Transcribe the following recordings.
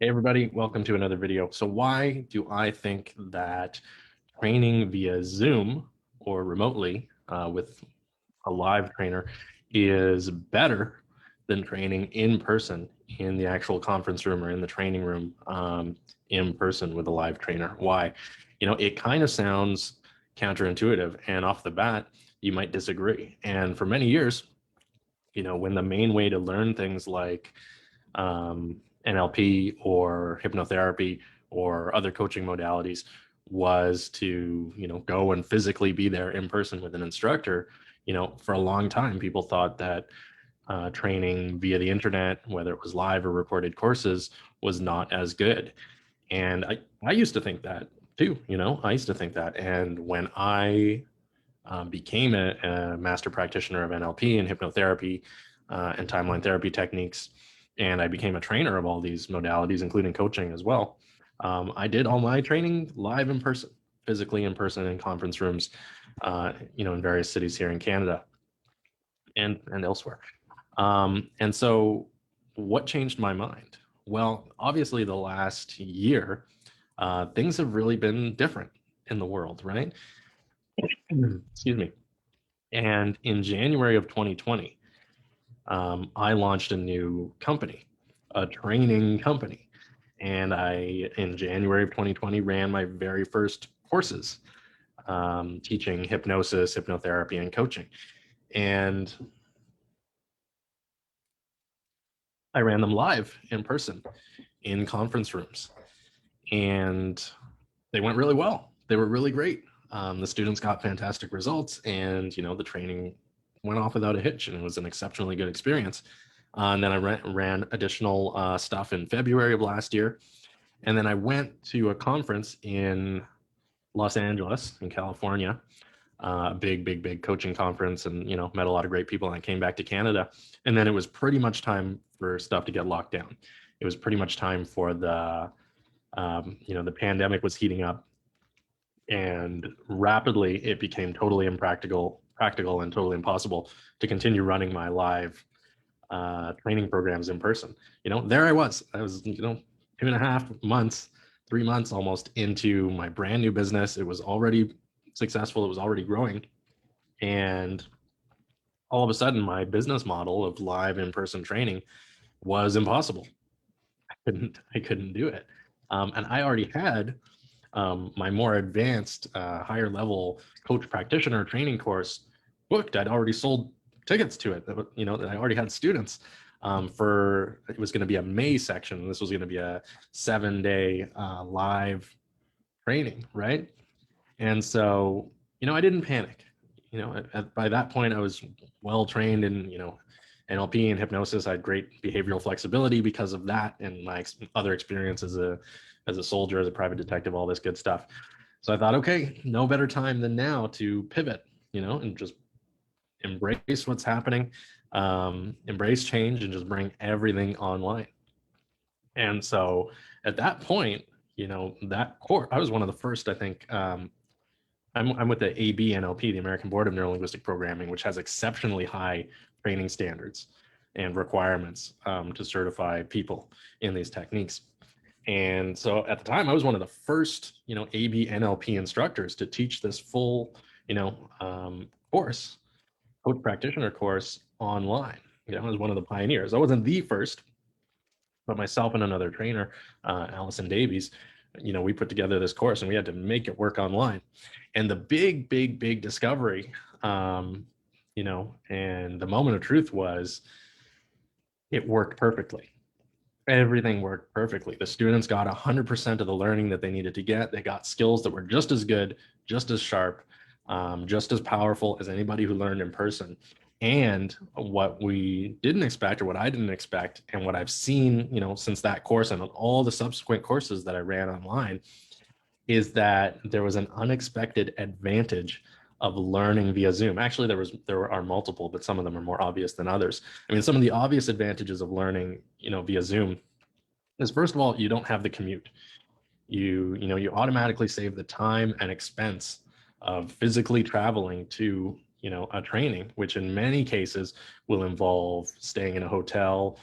Hey everybody, welcome to another video. So why do I think that training via Zoom or remotely with a live trainer is better than training in person in the actual conference room or in the training room in person with a live trainer? Why? It kind of sounds counterintuitive, and off the bat, you might disagree. And for many years, when the main way to learn things like NLP or hypnotherapy or other coaching modalities was to, go and physically be there in person with an instructor. For a long time, people thought that training via the internet, whether it was live or recorded courses, was not as good. And I used to think that too, I used to think that. And when I became a master practitioner of NLP and hypnotherapy and timeline therapy techniques, and I became a trainer of all these modalities, including coaching as well. I did all my training live in person, physically in person in conference rooms, in various cities here in Canada and elsewhere. And so, what changed my mind? Well, obviously, the last year, things have really been different in the world, right? Excuse me. And in January of 2020, I launched a new company, a training company. And in January of 2020, ran my very first courses teaching hypnosis, hypnotherapy, and coaching. And I ran them live in person in conference rooms. And they went really well. They were really great. The students got fantastic results, and the training went off without a hitch, and it was an exceptionally good experience. And then I ran additional stuff in February of last year, and then I went to a conference in Los Angeles, in California, a big coaching conference, and met a lot of great people. And I came back to Canada, and then it was pretty much time for stuff to get locked down. It was pretty much time for the pandemic was heating up, and rapidly it became totally practical and totally impossible to continue running my live training programs in person. There I was 2.5 months, 3 months almost into my brand new business. It was already successful, it was already growing, and all of a sudden my business model of live in-person training was impossible. I couldn't do it. And I already had my more advanced, higher level coach practitioner training course booked. I'd already sold tickets to it. That I already had students for. It was going to be a May section. This was going to be a 7-day live training, right? And so, I didn't panic. By that point, I was well trained in NLP and hypnosis. I had great behavioral flexibility because of that, and my other experience as a soldier, as a private detective, all this good stuff. So I thought, okay, no better time than now to pivot, and just embrace what's happening, embrace change, and just bring everything online. And so at that point, that course, I was one of the first, I think. I'm with the ABNLP, the American Board of Neurolinguistic Programming, which has exceptionally high training standards and requirements to certify people in these techniques. And so at the time, I was one of the first, ABNLP instructors to teach this full, course, coach practitioner course online. I was one of the pioneers. I wasn't the first, but myself and another trainer, Allison Davies, we put together this course and we had to make it work online. And the big discovery, and the moment of truth was it worked perfectly. Everything worked perfectly. The students got 100% of the learning that they needed to get. They got skills that were just as good, just as sharp, just as powerful as anybody who learned in person. And what we didn't expect, or what I didn't expect, and what I've seen, since that course and all the subsequent courses that I ran online, is that there was an unexpected advantage of learning via Zoom. Actually, there are multiple, but some of them are more obvious than others. I mean, some of the obvious advantages of learning, via Zoom is, first of all, you don't have the commute. You automatically save the time and expense of physically traveling to a training, which in many cases will involve staying in a hotel,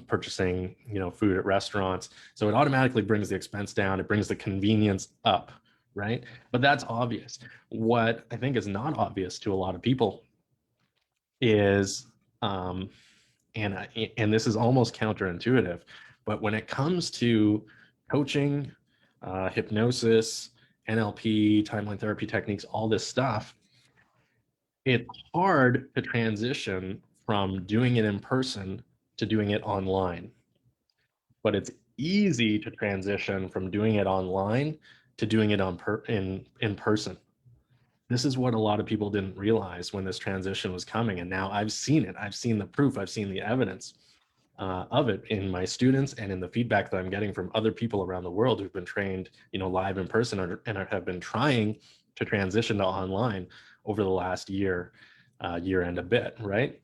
purchasing, food at restaurants. So it automatically brings the expense down. It brings the convenience up, right? But that's obvious. What I think is not obvious to a lot of people is, and this is almost counterintuitive, but when it comes to coaching, hypnosis, NLP, timeline therapy techniques, all this stuff, it's hard to transition from doing it in person to doing it online. But it's easy to transition from doing it online to doing it in person. This is what a lot of people didn't realize when this transition was coming. And now I've seen it. I've seen the proof. I've seen the evidence of it in my students and in the feedback that I'm getting from other people around the world who've been trained, live in person and have been trying to transition to online over the last year and a bit, right?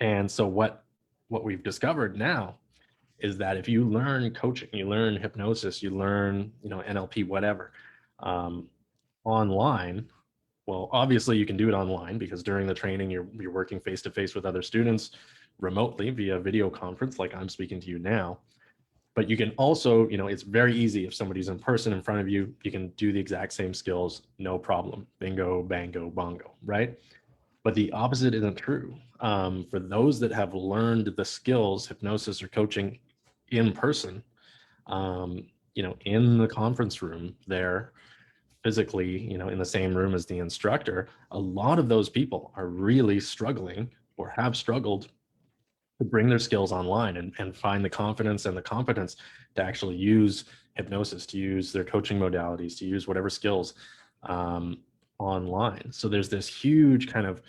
And so what we've discovered now is that if you learn coaching, you learn hypnosis, you learn, NLP, whatever, online, well, obviously you can do it online because during the training, you're working face to face with other students remotely via video conference, like I'm speaking to you now. But you can also, it's very easy if somebody's in person in front of you, you can do the exact same skills, no problem. Bingo, bango, bongo, right? But the opposite isn't true. For those that have learned the skills, hypnosis or coaching in person, in the conference room there, physically, in the same room as the instructor, a lot of those people are really struggling or have struggled to bring their skills online and find the confidence and the competence to actually use hypnosis, to use their coaching modalities, to use whatever skills online. So there's this huge kind of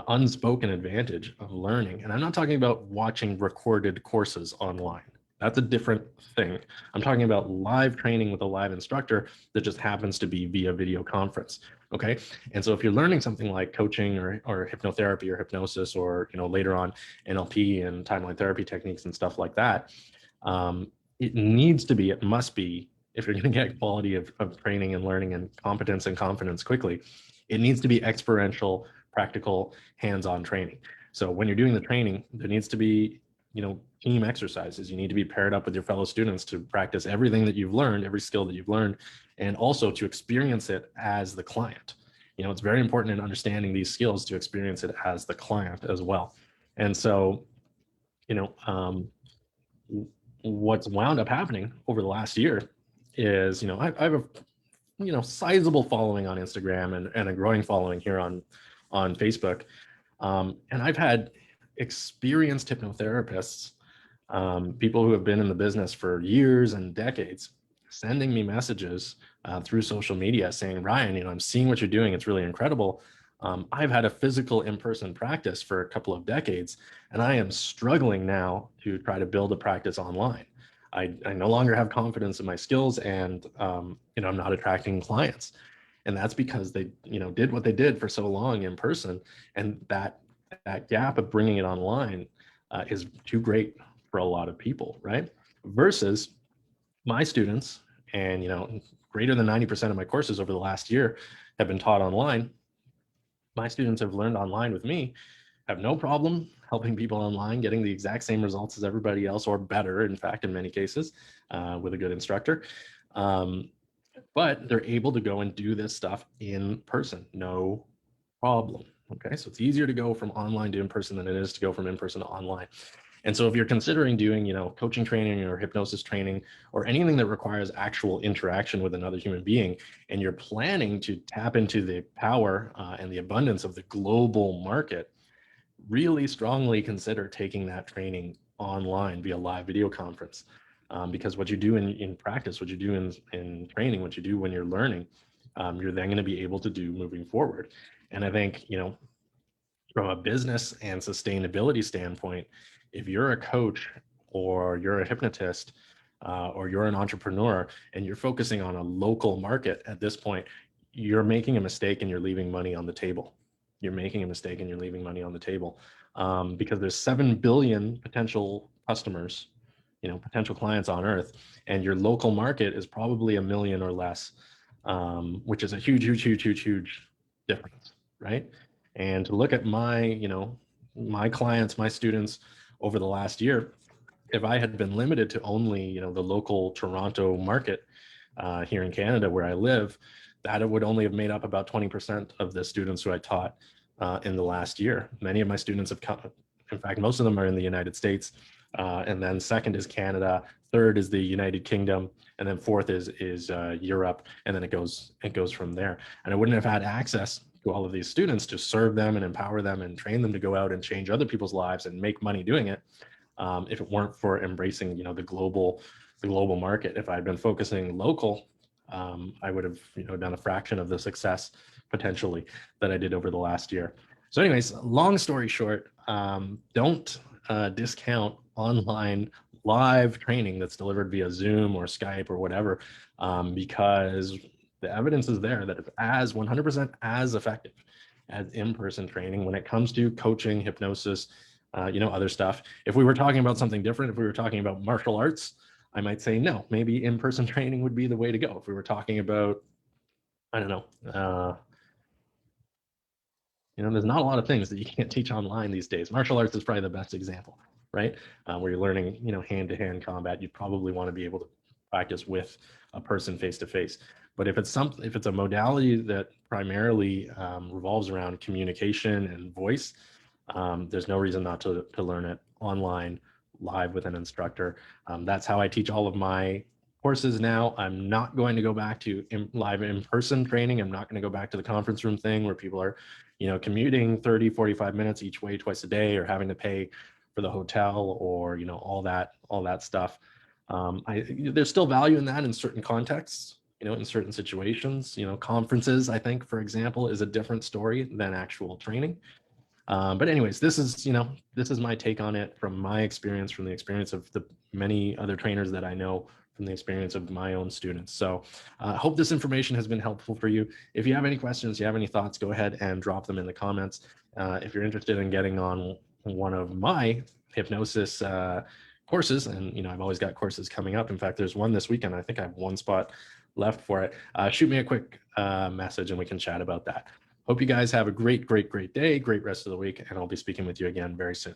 unspoken advantage of learning. And I'm not talking about watching recorded courses online. That's a different thing. I'm talking about live training with a live instructor that just happens to be via video conference. Okay. And so if you're learning something like coaching or hypnotherapy or hypnosis, or, later on NLP and timeline therapy techniques and stuff like that, it must be, if you're going to get quality of training and learning and competence and confidence quickly, it needs to be experiential, practical, hands-on training. So when you're doing the training, there needs to be, team exercises. You need to be paired up with your fellow students to practice everything that you've learned, every skill that you've learned, and also to experience it as the client. It's very important in understanding these skills to experience it as the client as well. And so, what's wound up happening over the last year is, I have a sizable following on Instagram and a growing following here on Facebook. And I've had experienced hypnotherapists, people who have been in the business for years and decades, sending me messages through social media saying, Ryan, I'm seeing what you're doing. It's really incredible. I've had a physical in-person practice for a couple of decades, and I am struggling now to try to build a practice online. I no longer have confidence in my skills, and I'm not attracting clients. And that's because they, did what they did for so long in person, and that gap of bringing it online is too great for a lot of people, right? Versus my students, and greater than 90% of my courses over the last year have been taught online. My students have learned online with me, have no problem helping people online, getting the exact same results as everybody else, or better, in fact, in many cases, with a good instructor. But they're able to go and do this stuff in person, no problem. Okay, so it's easier to go from online to in person than it is to go from in person to online. And so if you're considering doing, coaching training or hypnosis training or anything that requires actual interaction with another human being, and you're planning to tap into the power and the abundance of the global market, really strongly consider taking that training online via live video conference. Because what you do in practice, what you do in training, what you do when you're learning, you're then going to be able to do moving forward. And I think, from a business and sustainability standpoint, if you're a coach or you're a hypnotist or you're an entrepreneur and you're focusing on a local market at this point, you're making a mistake and you're leaving money on the table. You're making a mistake and you're leaving money on the table because there's 7 billion potential customers, potential clients on earth, and your local market is probably 1 million or less, which is a huge difference, right? And to look at my, my clients, my students over the last year, if I had been limited to only, you know, the local Toronto market here in Canada where I live, that it would only have made up about 20% of the students who I taught in the last year. Many of my students have come, in fact, most of them are in the United States. And then second is Canada, third is the United Kingdom, and then fourth is Europe, and then it goes from there. And I wouldn't have had access to all of these students to serve them and empower them and train them to go out and change other people's lives and make money doing it, if it weren't for embracing, you know, the global market. If I'd been focusing local, I would have, you know, done a fraction of the success potentially that I did over the last year. So anyways, long story short, don't discount online live training that's delivered via Zoom or Skype or whatever, because the evidence is there that it's as 100% as effective as in-person training when it comes to coaching, hypnosis, you know, other stuff. If we were talking about something different, if we were talking about martial arts, I might say no, maybe in-person training would be the way to go. If we were talking about, I don't know, you know, there's not a lot of things that you can't teach online these days. Martial arts is probably the best example, right? Where you're learning, you know, hand-to-hand combat, you probably want to be able to practice with a person face-to-face. But if it's a modality that primarily revolves around communication and voice, there's no reason not to learn it online, live with an instructor. That's how I teach all of my courses now. I'm not going to go back to live in-person training. I'm not going to go back to the conference room thing where people are, you know, commuting 30, 45 minutes each way twice a day, or having to pay for the hotel, or, you know, all that stuff. There's still value in that in certain contexts, you know, in certain situations. You know, conferences, I think, for example, is a different story than actual training. But anyways, this is my take on it from my experience, from the experience of the many other trainers that I know, from the experience of my own students. So I hope this information has been helpful for you. If you have any questions, you have any thoughts, go ahead and drop them in the comments. If you're interested in getting on one of my hypnosis courses, and, you know, I've always got courses coming up. In fact, there's one this weekend. I think I have one spot left for it. Shoot me a quick message and we can chat about that. Hope you guys have a great day, great rest of the week, and I'll be speaking with you again very soon.